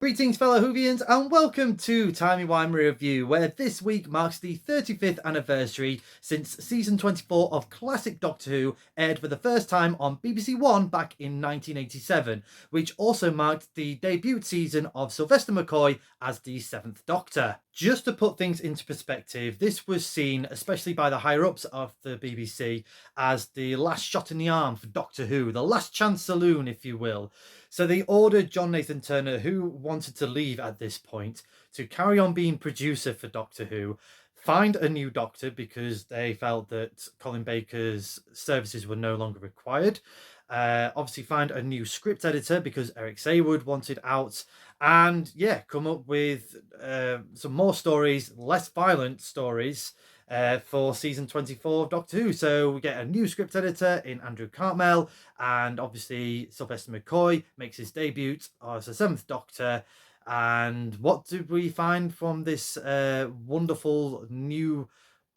Greetings, fellow Whovians, and welcome to Timey Wimey Review, where this week marks the 35th anniversary since season 24 of classic Doctor Who aired for the first time on BBC One back in 1987, which also marked the debut season of Sylvester McCoy as the 7th Doctor. Just to put things into perspective, this was seen, especially by the higher-ups of the BBC, as the last shot in the arm for Doctor Who, the last chance saloon, if you will. So they ordered John Nathan Turner, who wanted to leave at this point, to carry on being producer for Doctor Who, find a new doctor because they felt that Colin Baker's services were no longer required. Obviously, find a new script editor because Eric Saywood wanted out, and come up with some more stories, less violent stories, for season 24 of Doctor Who. So we get a new script editor in Andrew Cartmel, and obviously Sylvester McCoy makes his debut as the 7th Doctor. And what did we find from this wonderful new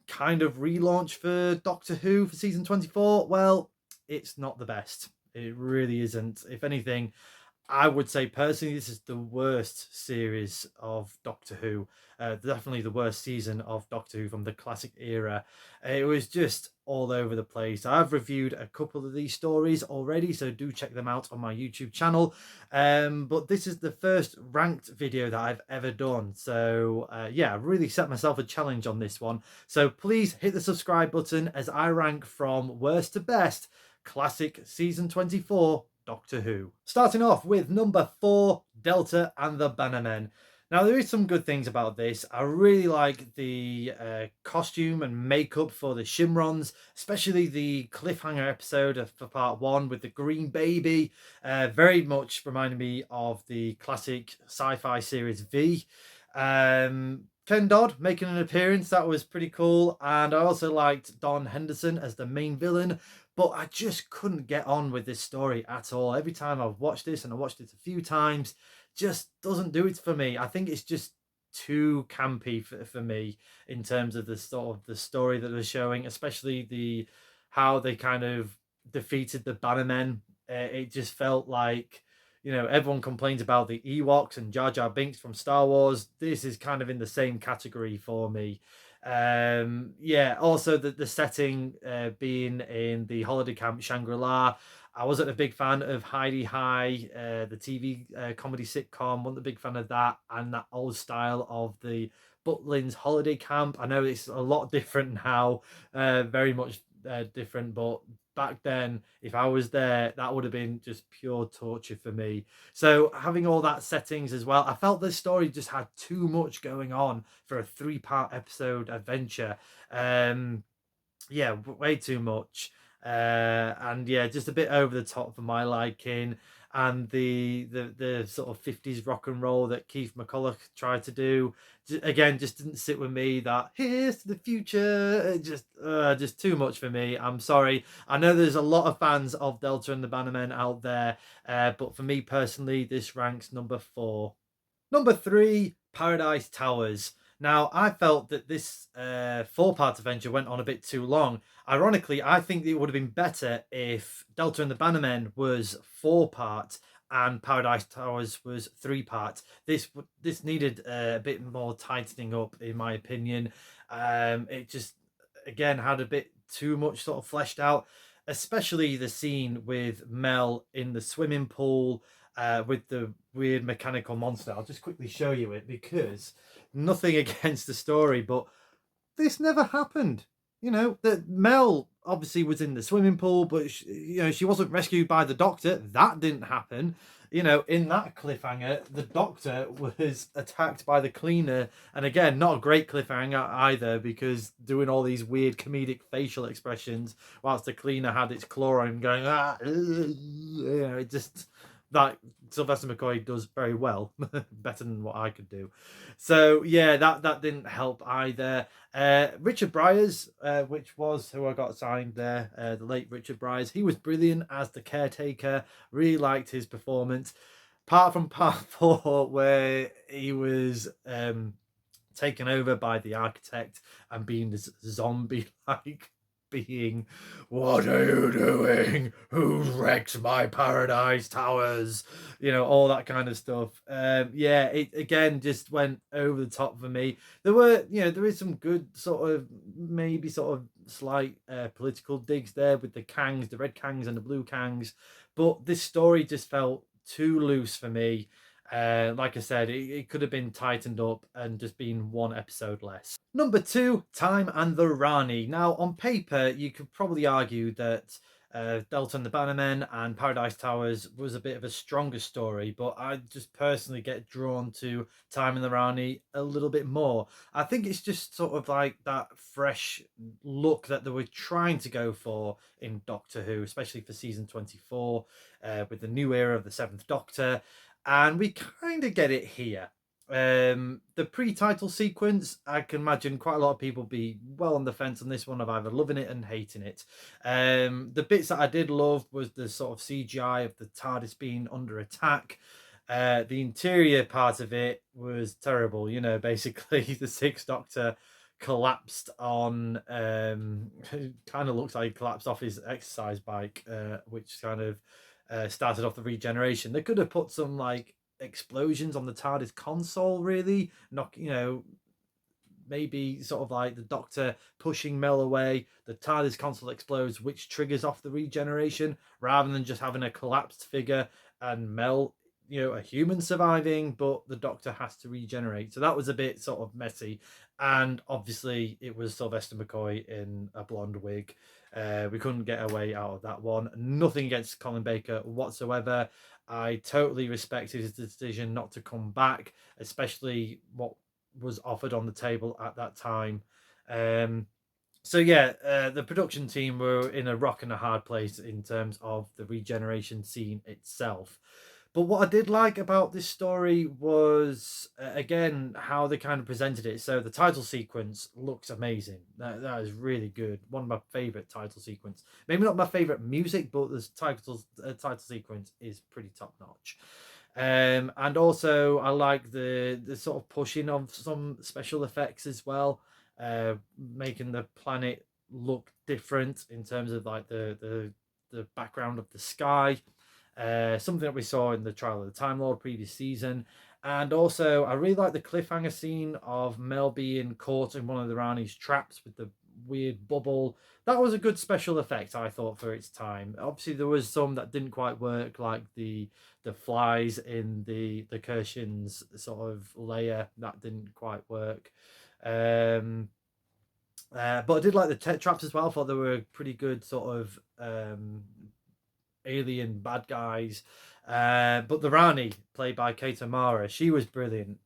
kind of relaunch for Doctor Who for season 24? Well, it's not the best. It really isn't. If anything, I would say personally, this is the worst series of Doctor Who. Definitely the worst season of Doctor Who from the classic era. It was just all over the place. I've reviewed a couple of these stories already, so do check them out on my YouTube channel. But this is the first ranked video that I've ever done. So I really set myself a challenge on this one. So please hit the subscribe button as I rank from worst to best classic season 24 Doctor Who. Starting off with number 4, Delta and the Bannermen. Now, there is some good things about this. I really like the costume and makeup for the Shimrons, especially the cliffhanger episode for part 1 with the green baby. Very much reminded me of the classic sci-fi series V. Ken Dodd making an appearance, that was pretty cool. And I also liked Don Henderson as the main villain, but I just couldn't get on with this story at all. Every time I've watched this, and I watched it a few times, just doesn't do it for me. I think it's just too campy for me in terms of the sort of the story that they're showing, especially the how they kind of defeated the Bannermen. It just felt like, everyone complains about the Ewoks and Jar Jar Binks from Star Wars. This is kind of in the same category for me. Also the setting being in the holiday camp Shangri-La. I wasn't a big fan of Heidi High, the TV comedy sitcom. Wasn't a big fan of that, and that old style of the Butlins holiday camp. I know it's a lot different now, very much different, but back then, if I was there, that would have been just pure torture for me. So having all that settings as well, I felt this story just had too much going on for a 3-part episode adventure. Way too much. Just a bit over the top for my liking. And the sort of 50s rock and roll that Keith McCulloch tried to do, again, just didn't sit with me. That here's to the future, just too much for me. I'm sorry. I know there's a lot of fans of Delta and the Bannermen out there, but for me personally, this ranks number 4. Number 3, Paradise Towers. Now, I felt that this 4-part adventure went on a bit too long. Ironically, I think it would have been better if Delta and the Bannermen was 4-part and Paradise Towers was 3-part. This needed a bit more tightening up, in my opinion. It just, again, had a bit too much sort of fleshed out, especially the scene with Mel in the swimming pool with the weird mechanical monster. I'll just quickly show you it because nothing against the story, but this never happened. That Mel obviously was in the swimming pool, but she wasn't rescued by the Doctor. That didn't happen. In that cliffhanger, the Doctor was attacked by the cleaner, and again, not a great cliffhanger either, because doing all these weird comedic facial expressions whilst the cleaner had its claw on him going, it just, that Sylvester McCoy does very well, better than what I could do. So that didn't help either. Richard Briers, which was who I got signed there, the late Richard Briers, he was brilliant as the caretaker. Really liked his performance. Apart from part 4, where he was taken over by the architect and being this zombie-like being, "What are you doing? Who wrecked my paradise towers?" You know, all that kind of stuff. Yeah, it again just went over the top for me. There were, there is some good sort of, maybe sort of slight political digs there with the Kangs, the red Kangs and the blue Kangs, but this story just felt too loose for me. Like I said, it could have been tightened up and just been one episode less. Number two, Time and the Rani. Now, on paper, you could probably argue that Delta and the Bannermen and Paradise Towers was a bit of a stronger story, but I just personally get drawn to Time and the Rani a little bit more. I think it's just sort of like that fresh look that they were trying to go for in Doctor Who, especially for season 24, with the new era of the Seventh Doctor. And we kind of get it here. The pre-title sequence, I can imagine quite a lot of people be well on the fence on this one, of either loving it and hating it. The bits that I did love was the sort of CGI of the TARDIS being under attack. The interior part of it was terrible. You know, basically the Sixth Doctor collapsed on kind of looks like he collapsed off his exercise bike, which kind of started off the regeneration. They could have put some like explosions on the TARDIS console, really. Knock, maybe sort of like the Doctor pushing Mel away, the TARDIS console explodes, which triggers off the regeneration, rather than just having a collapsed figure and Mel, a human surviving, but the Doctor has to regenerate. So that was a bit sort of messy. And obviously, it was Sylvester McCoy in a blonde wig. We couldn't get away out of that one. Nothing against Colin Baker whatsoever. I totally respected his decision not to come back, especially what was offered on the table at that time. So yeah, the production team were in a rock and a hard place in terms of the regeneration scene itself. But what I did like about this story was, again, how they kind of presented it. So the title sequence looks amazing. That is really good. One of my favorite title sequence. Maybe not my favorite music, but the title sequence is pretty top notch. And also I like the sort of pushing of some special effects as well, making the planet look different in terms of like the background of the sky, something that we saw in the Trial of the Time Lord previous season. And also, I really like the cliffhanger scene of Mel being caught in one of the Rani's traps with the weird bubble. That was a good special effect, I thought, for its time. Obviously, there was some that didn't quite work, like the flies in the Kirshen's sort of layer. That didn't quite work. But I did like the traps as well. I thought they were pretty good sort of alien bad guys. But the Rani, played by Kate O'Mara, she was brilliant.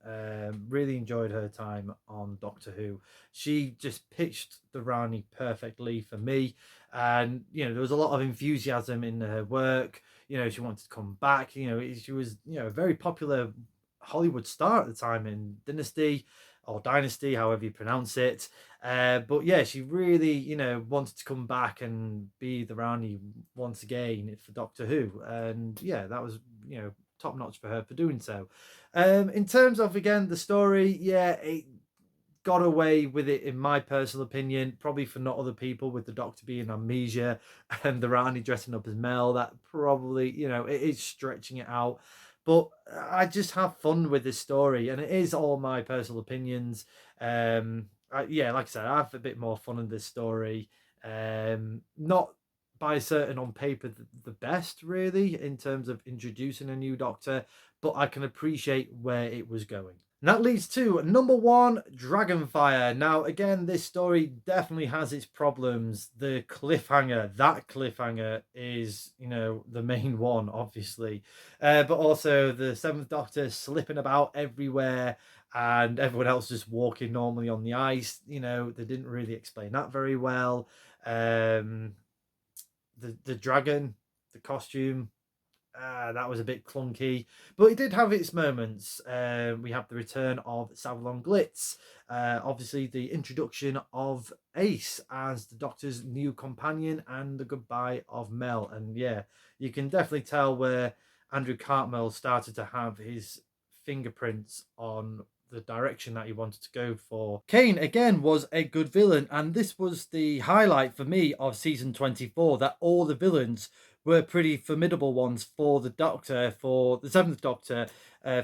Really enjoyed her time on Doctor Who. She just pitched the Rani perfectly for me. And, there was a lot of enthusiasm in her work. She wanted to come back. She was, a very popular Hollywood star at the time in Dynasty or Dynasty, however you pronounce it. But yeah, she really, wanted to come back and be the Rani once again for Doctor Who. And yeah, that was, top notch for her for doing so. In terms of, again, the story, yeah, it got away with it in my personal opinion, probably for not other people, with the Doctor being amnesia and the Rani dressing up as Mel. That probably, it is stretching it out. But I just have fun with this story, and it is all my personal opinions. Yeah, like I said, I have a bit more fun in this story. Not by certain on paper the best, really, in terms of introducing a new Doctor, but I can appreciate where it was going. And that leads to number one, Dragonfire. Now, again, this story definitely has its problems. The cliffhanger, that cliffhanger is, the main one, obviously. But also the Seventh Doctor slipping about everywhere and everyone else just walking normally on the ice. They didn't really explain that very well. The dragon, the costume, that was a bit clunky, but it did have its moments. We have the return of Savlon Glitz, obviously the introduction of Ace as the Doctor's new companion, and the goodbye of Mel. And yeah, you can definitely tell where Andrew Cartmel started to have his fingerprints on the direction that he wanted to go for. Kane again was a good villain, and this was the highlight for me of season 24, that all the villains were pretty formidable ones for the Doctor, for the Seventh Doctor,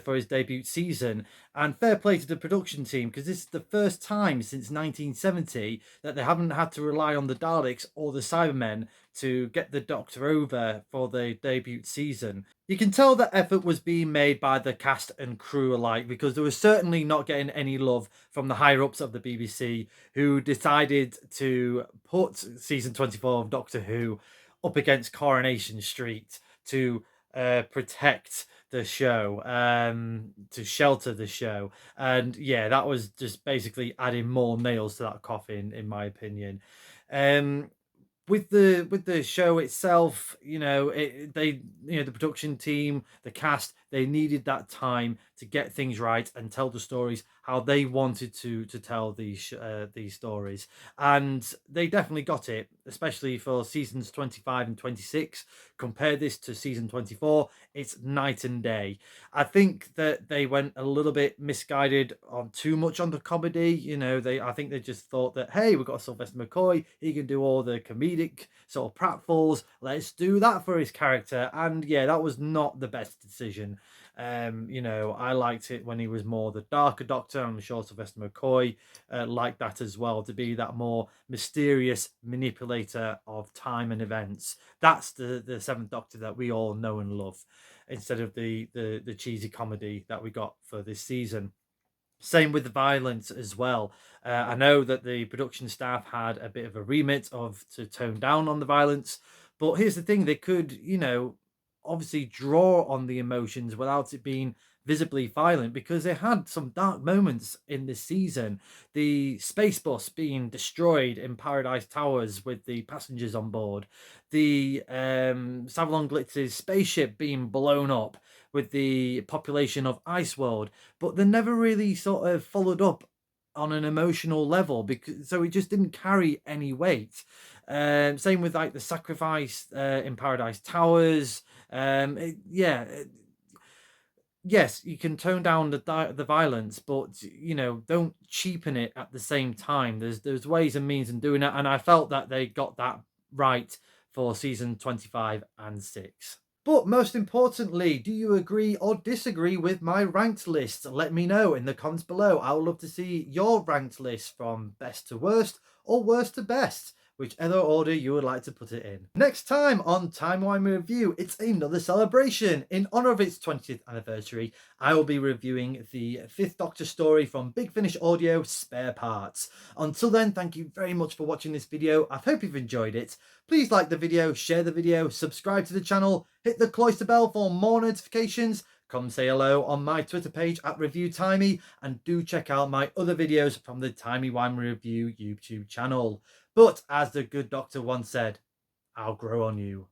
for his debut season. And fair play to the production team, because this is the first time since 1970 that they haven't had to rely on the Daleks or the Cybermen to get the Doctor over for the debut season. You can tell that effort was being made by the cast and crew alike, because they were certainly not getting any love from the higher ups of the BBC, who decided to put season 24 of Doctor Who up against Coronation Street to protect the show, to shelter the show. And yeah, that was just basically adding more nails to that coffin, in my opinion. Um, with the show itself, the production team, the cast, they needed that time to get things right and tell the stories how they wanted to tell these stories, and they definitely got it, especially for seasons 25 and 26. Compare this to season 24, it's night and day. I think that they went a little bit misguided on too much on the comedy. I think they just thought that, hey, we've got Sylvester McCoy, he can do all the comedic sort of pratfalls, let's do that for his character. And yeah, that was not the best decision. I liked it when he was more the darker Doctor. I'm sure Sylvester McCoy liked that as well, to be that more mysterious manipulator of time and events. That's the Seventh Doctor that we all know and love, instead of the cheesy comedy that we got for this season. Same with the violence as well. I know that the production staff had a bit of a remit of to tone down on the violence, but here's the thing: they could, obviously draw on the emotions without it being visibly violent, because they had some dark moments in this season. The space bus being destroyed in Paradise Towers with the passengers on board, the Savalon Glitz's spaceship being blown up with the population of Ice World, but they never really sort of followed up on an emotional level, because so it just didn't carry any weight. Same with like the sacrifice in Paradise Towers. Yes, you can tone down the violence, but don't cheapen it at the same time. There's ways and means in doing that, and I felt that they got that right for season 25 and 6. But most importantly, do you agree or disagree with my ranked list? Let me know in the comments below. I would love to see your ranked list from best to worst or worst to best, whichever order you would like to put it in. Next time on Timey Wimey Review, it's another celebration. In honour of its 20th anniversary, I will be reviewing the 5th Doctor story from Big Finish Audio, Spare Parts. Until then, thank you very much for watching this video. I hope you've enjoyed it. Please like the video, share the video, subscribe to the channel, hit the cloister bell for more notifications. Come say hello on my Twitter page at ReviewTimey, and do check out my other videos from the Timey Wimey Review YouTube channel. But as the good doctor once said, I'll grow on you.